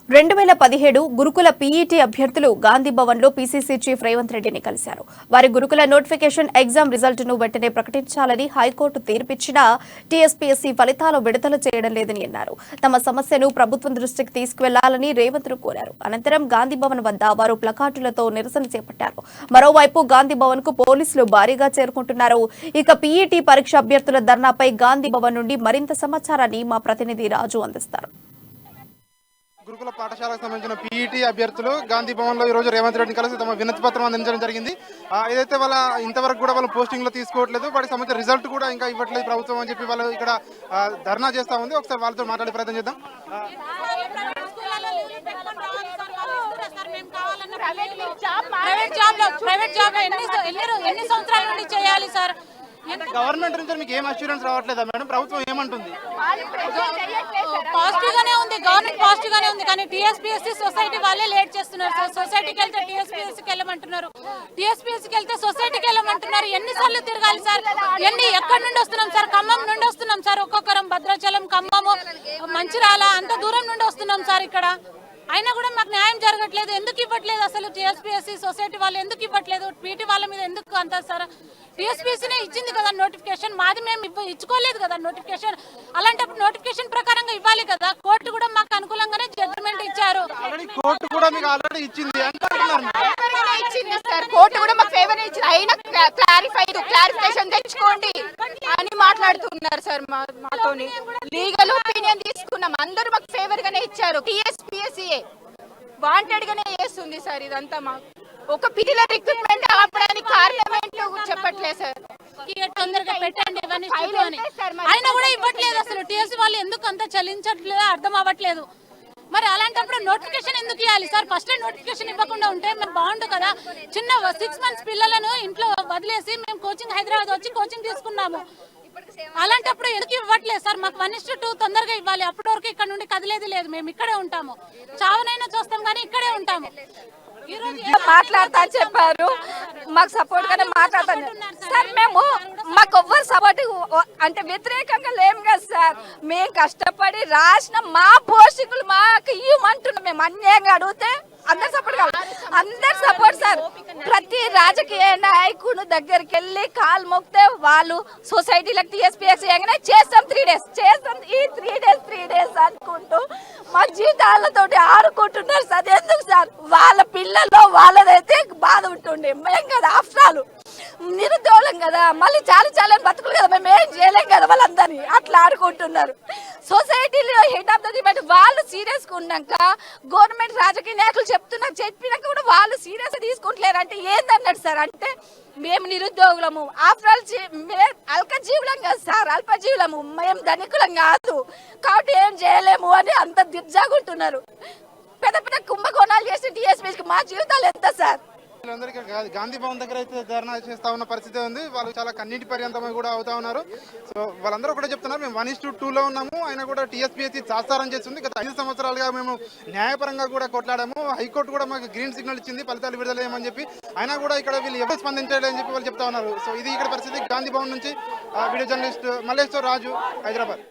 2017 గురుకుల పీఈటీ అభ్యర్థులు గాంధీ భవన్లో పీసీసీ చీఫ్ రేవంత్ రెడ్డిని కలిశారు. వారి గురుకుల నోటిఫికేషన్ ఎగ్జామ్ రిజల్ట్ను వెంటనే ప్రకటించాలని హైకోర్టు తీర్పిచ్చినా టీఎస్పీఎస్సీ ఫలితాలు విడుదల చేయడం లేదని అన్నారు. తమ సమస్యను ప్రభుత్వం దృష్టికి తీసుకువెళ్లాలని రేవంత్ను కోరారు. అనంతరం గాంధీ భవన్ వద్ద వారు ప్లకార్డులతో నిరసన చేపట్టారు. మరోవైపు గాంధీ భవన్ కు పోలీసులు భారీగా చేరుకుంటున్నారు. ఇక పీఈటీ పరీక్ష అభ్యర్థుల ధర్నాపై గాంధీ భవన్ నుండి మరింత సమాచారాన్ని మా ప్రతినిధి రాజు అందిస్తారు. గురుకుల పాఠశాలకు సంబంధించిన పీఈటీ అభ్యర్థులు గాంధీ భవన్ లో ఈ రోజు రేవంత్ రెడ్డిని కలిసి తమ వినతి పత్రం అందించడం జరిగింది. ఏదైతే వాళ్ళ ఇంతవరకు కూడా వాళ్ళు పోస్టింగ్ లో తీసుకోవట్లేదు, వాటికి సంబంధించిన రిజల్ట్ కూడా ఇంకా ఇవ్వట్లేదు ప్రభుత్వం అని చెప్పి వాళ్ళు ఇక్కడ ధర్నా చేస్తా ఉంది. ఒకసారి వాళ్ళతో మాట్లాడే ప్రయత్నం చేద్దాం. ఎన్ని సంవత్సరాల నుండి చేయాలి సార్? గవర్నమెంట్ నుంచి మీకు ఏం అష్యూరెన్స్ రావట్లేదా మేడం? ప్రభుత్వం ఏమంటుంది? పాజిటివ్ గానే ఉంది, గవర్నమెంట్ పాజిటివ్ గానే ఉంది, కానీ టీఎస్పీఎస్సీ సొసైటీ వాళ్ళే లేట్ చేస్తున్నారు సార్. సొసైటీకి వెళ్తే టీఎస్పీఎస్సీకి వెళ్ళమంటున్నారు, టీఎస్పీఎస్సీకి వెళ్తే సొసైటీకి వెళ్ళమంటున్నారు. ఎన్నిసార్లు తిరగాలి సార్? ఎక్కడి నుండి వస్తున్నాం సార్? ఖమ్మం నుండి వస్తున్నాం సార్. ఒక్కొక్కరం భద్రాచలం, ఖమ్మము, మంచిర్యాల అంత దూరం నుండి వస్తున్నాం సార్. ఇక్కడ అయినా కూడా మాకు న్యాయం జరగట్లేదు. ఎందుకు ఇవ్వట్లేదు అసలు? టీఎస్పీఎస్సీ సొసైటీ వాళ్ళు ఎందుకు ఇవ్వట్లేదు? పీటీ వాళ్ళ మీద ఎందుకు అంటారు సార్? టీఎస్పీఎస్సీనే ఇచ్చింది కదా నోటిఫికేషన్, మాది మేము ఇచ్చుకోలేదు కదా నోటిఫికేషన్. అలాంటప్పుడు నోటిఫికేషన్ ప్రకారంగా ఇవ్వాలి కదా. కోర్టు కూడా మాకు అనుకూలంగానే జడ్జిమెంట్ ఇచ్చారు. కోర్టు కూడా మీకు ఆల్రెడీ ఇచ్చింది సార్. కోర్టు కూడా మాకు ఫేవర్ ఇచ్చింది, అయినా క్లారిఫికేషన్ తెచ్చుకోండి అని మాట్లాడుతున్నారు సార్. మాతోని లీగల్ ఒపీనియన్ తీసుకున్నాం, అందరూ మాకు ఫేవర్ గానే ఇచ్చారు. టీఎస్పీఎస్సీ వాంటెడ్ గానే చేస్తుంది సార్. ఇదంతా మాకు ఒక పిల్లల రిక్రూట్మెంట్ ఆపడానికి కారణం ఏంటో చెప్పట్లేదు సార్. తొందరగా పెట్టండి ఇవన్నీ అయినా కూడా ఇవ్వట్లేదు అసలు. టీఎస్సీ వాళ్ళు ఎందుకు అంత చలించట్లేదో అర్థం అవ్వట్లేదు. మరి అలాంటప్పుడు నోటిఫికేషన్ ఎందుకు ఇవ్వాలి సార్? ఫస్ట్ నోటిఫికేషన్ ఇవ్వకుండా ఉంటే మేము బాగుండు కదా. చిన్న 6 months పిల్లలను ఇంట్లో వదిలేసి మేము కోచింగ్ హైదరాబాద్ వచ్చి కోచింగ్ తీసుకున్నాము. అలాంటప్పుడు ఎందుకు ఇవ్వట్లేదు సార్? మాకు 1:2 తొందరగా ఇవ్వాలి. అప్పటి వరకు ఇక్కడ నుండి కదిలేది లేదు, మేము ఇక్కడే ఉంటాము. చావునైనా చూస్తాం కానీ ఇక్కడే ఉంటాము. మాట్లాడతా అని చెప్పారు, మాకు సపోర్ట్ గానే మాట్లాడతాను సార్. మాకు ఎవ్వరు సపోర్ట్ అంటే వ్యతిరేకంగా లేము కదా సార్. మేము కష్టపడి రాసిన మా పోస్టింగ్లు మాకు ఇవ్వమంటున్నాం. మేము అన్యాయంగా అడిగితే అందరు సపోర్ట్ కావాలి, అందరు సపోర్ట్ సార్. ప్రతి రాజకీయ నాయకుడు దగ్గరికి వెళ్ళి కాలు మొక్కితే వాళ్ళు సొసైటీలకు టీఎస్పీఎస్సీ చేస్తాం 3 days చేస్తాం. ఈ 3 days అనుకుంటూ మా జీవితాలతో ఆడుకుంటున్నారు సార్. ఎందుకు సార్? వాళ్ళ పిల్లల్లో వాళ్ళదైతే బాధ ఉంటుండే, మేము కదా ఆఫ్టర్ ఆల్ నిరుద్యోగం కదా, మళ్ళీ చాలా బతుకులు కదా, మేము ఏం చేయలేం కదా. వాళ్ళందరినీ అట్లా ఆడుకుంటున్నారు. సొసైటీలో హెడ్ ఆఫ్ ద డిపార్ట్ వాళ్ళు సీరియస్గా ఉన్నాక గవర్నమెంట్ రాజకీయ నాయకులు చెప్పినాక కూడా వాళ్ళు సీరియస్గా తీసుకుంటలేరు అంటే ఏందన్నాడు సార్? అంటే మేము నిరుద్యోగులము, ఆఫ్టర్ ఆల్ అల్పజీవులం కాదు సార్, అల్పజీవులము, మేము ధనికులం కాదు కాబట్టి ఏం చేయలేము అని అంత దిర్జాగుంటున్నారు. పెద్ద కుంభకోణాలు చేసి టీఎస్పీకి మా జీవితాలు ఎంత సార్? గాంధీ భవన్ దగ్గర అయితే ధర్నా చేస్తా ఉన్న పరిస్థితి ఉంది. వాళ్ళు చాలా కన్నీటి పర్యంతమై కూడా అవుతా ఉన్నారు. సో వాళ్ళందరూ కూడా చెప్తున్నారు మేము 1:2 ఉన్నాము, అయినా కూడా టీఎస్పీఎస్సీ తాత్సారం చేస్తుంది. గత 5 సంవత్సరాలుగా మేము న్యాయపరంగా కూడా కొట్లాడాము, హైకోర్టు కూడా మాకు గ్రీన్ సిగ్నల్ ఇచ్చింది ఫలితాలు విడుదల చేయమని చెప్పి. అయినా కూడా ఇక్కడ వీళ్ళు ఎవరు స్పందించలేదని చెప్పి వాళ్ళు చెప్తా ఉన్నారు. సో ఇది ఇక్కడ పరిస్థితి. గాంధీ భవన్ నుంచి వీడియో జర్నలిస్ట్ మల్లేశ్వర్ రాజు, హైదరాబాద్.